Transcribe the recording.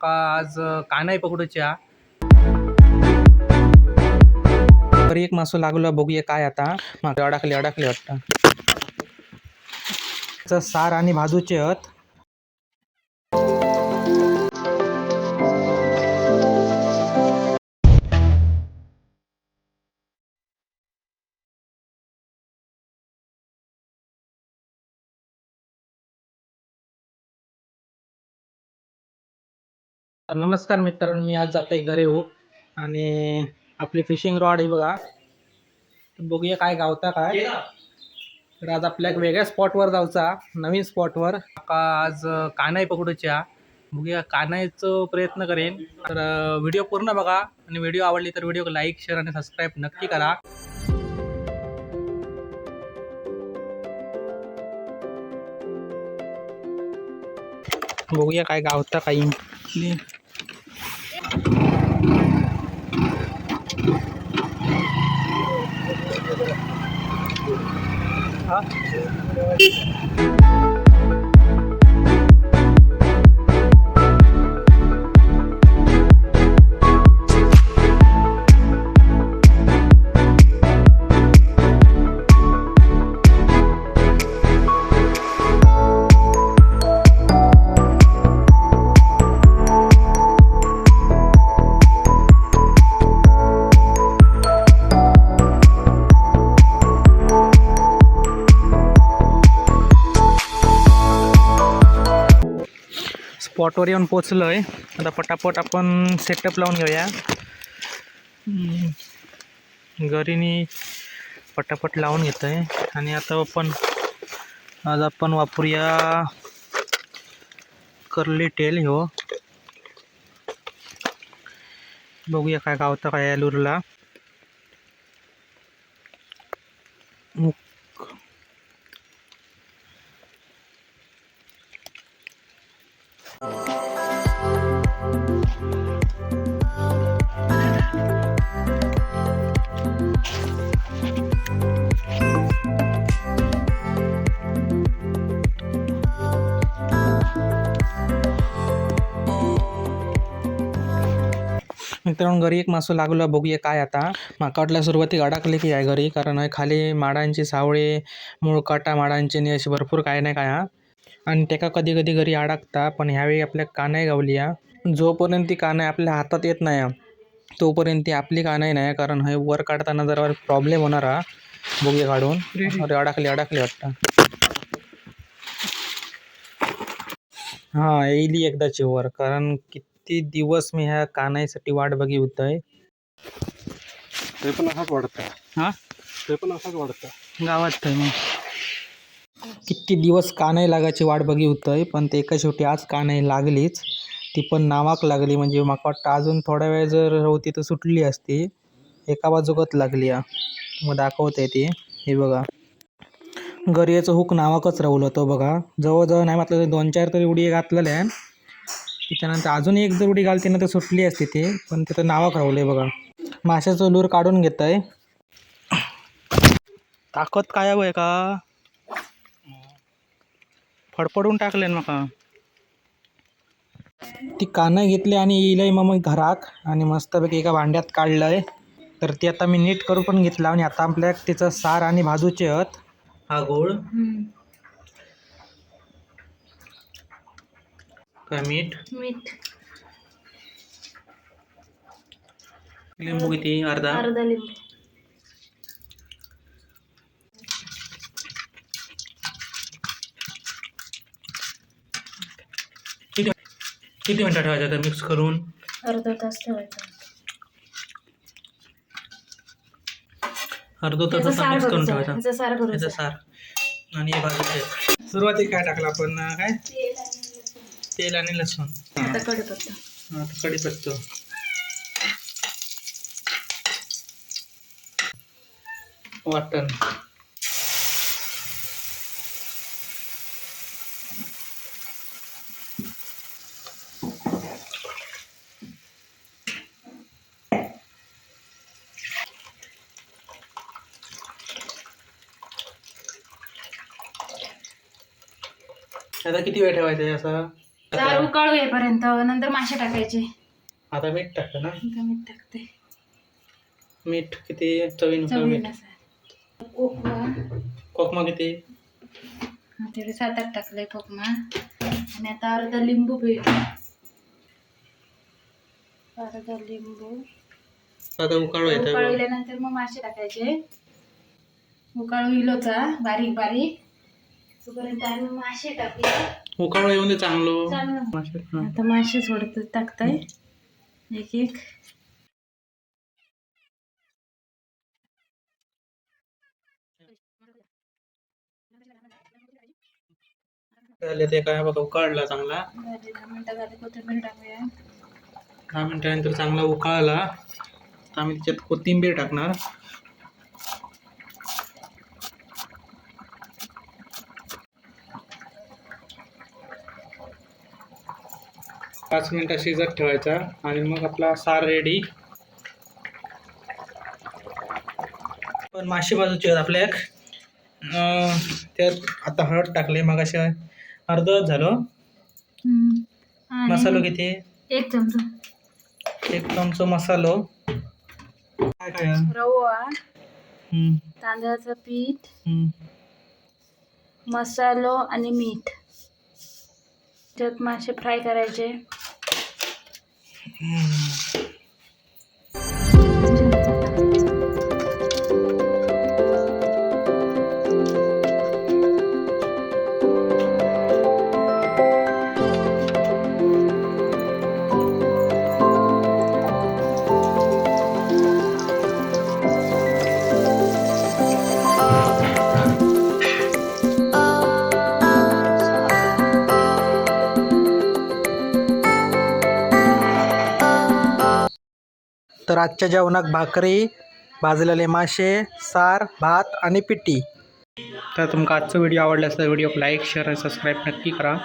का आज कानाई पकडूच्या तरी एक मासो लागलो बघूया काय आता मागे अडकले वाटतं सार आणि भाजूचे आहेत. नमस्कार मित्रांनो, मी आज जातोय घरी हो आणि आपली फिशिंग रॉड आहे बघा. बघूया काय गावता काय. तर आज आपल्या वेगळ्या स्पॉटवर जाऊचा, नवीन स्पॉटवर. का आज कानाई पकडूच्या बघूया, कानाईचं प्रयत्न करेन. तर व्हिडिओ पूर्ण बघा आणि व्हिडिओ आवडली तर व्हिडिओ लाईक शेअर आणि सबस्क्राईब नक्की करा. बघूया काय गावता काही. स्पॉटवर येऊन पोचलोय. आता पटापट आपण सेटअप लावून घेऊया. घरीनी पटापट लावून घेतोय आणि आता आज आपण वापरूया कर्ली टेल. हो बघूया काय गावतं काय या लूरला. मित्रांनो, घरी एक मासो लागलो बघूया काय आता. माका वाटलं सुरुवातीक अडकले की आहे घरी, कारण खाली माडांची सावळे, मुळकाटा माडांची आणि अशी भरपूर काय नाही काय हा. आणि त्याका कधी कधी घरी अडकता, पण ह्यावेळी आपल्या कानाई गावली हा. जोपर्यंत ती कानाई आपल्या हातात येत नाही तोपर्यंत ती आपली कानाई नाही, कारण हे वर काढताना जरा प्रॉब्लेम होणार हा. बघूया काढून. अरे अडकले वाटतं. हा येईली एकदाची वर, कारण किती दिवस मी ह्या कानाईसाठी वाट बघी होतय. ते पण असाच वाढतं. हा ते पण असाच वाढतं गावात मग किती दिवस कानाई लागायची वाट बघी होतय, पण ते एका शेवटी आज कानाई लागलीच. ती पण नावाक लागली, म्हणजे माका वाटतं अजून थोड्या वेळ जर होती तर सुटली असती. एका बाजूकच लागली हा. मग दाखवते ती. हे बघा, गरीचं हुक नावाकच राहुल होतं बघा. जवळजवळ नाही म्हटलं तर 2-4 तरी उडी घातलेल्या. त्याच्यानंतर अजून एक जर उडी घालते ना तर सुटली असते ती, पण तिथं नावाक राहुलंय बघा. माशाचं लूर काढून घेत आहे. ताकद काय हवंय का, फडफडून टाकले मका. ती कानाई घेतली आणि येईलय मग घरात आणि मस्तपैकी एका भांड्यात काढलंय. तर ती आता मी नीट करून पण घेतला आणि आता आपल्या तिचं सार आणि भाजूचे आहेत. हा गोळ काय, मीठ लिंबू किती, अर्धा लिंबू. किती मिनिटं ठेवायचं तर मिक्स करून. अर्धा तास ठेवायचा. अर्धा तास मिक्स करून ठेवायचा. त्याचं सार आणि हे भाजूचे. सुरुवातीला काय टाकलं आपण, काय तेल आणि लसूण. आता कढीपत्ता. कढीपत्ता, वाटण, आता किती वेळ ठेवायचं आहे असं. चार उकाळू येईपर्यंत नंतर मासे टाकायचे. आता मीठ टाकलं ना. आता मीठ टाकते. मीठ किती चवीनुसार मीठ. चवीनुसार. कोकमा कोकमा किती. तेवढे 7-8 टाकले कोकमा. आणि आता अर्धा लिंबू पिळ. अर्धा लिंबू. आता उकाळू येतं. उकाळल्यानंतर मग मासे टाकायचे. उकाळू इलोचा बारीक बारीक. तोपर्यंत आम्ही मासे टाकले. उकाळू येऊन दे चांगलं. चांगलं. आता मासे सोडत टाकताय एक एक. ते काय बघा उकाळला चांगला. 10 मिनिटं झाले. कोथिंबीर टाकूया. 10 मिनिटानंतर चांगला उकाळला तर आम्ही त्याच्यात कोथिंबीर टाकणार. पाच मिनिटं शिजत ठेवायचा आणि मग आपला सार रेडी. पण मासे बाजूचे आहेत आपल्या. त्यात आता हळद टाकले. मग अशा अर्धवट झालं. मसालो किती. 1 चमचा. 1 चमचा मसालो. काय काय रवा, तांदळाचं पीठ, मसालो आणि मीठ. त्यात मासे फ्राय करायचे. तर आजच्या जेवणात भाकरी, भाजलेले मासे, सार, भात आणि पिठी. तर तुमका आजचा व्हिडिओ आवडला असेल तर व्हिडिओ लाईक शेअर आणि सबस्क्राईब नक्की करा.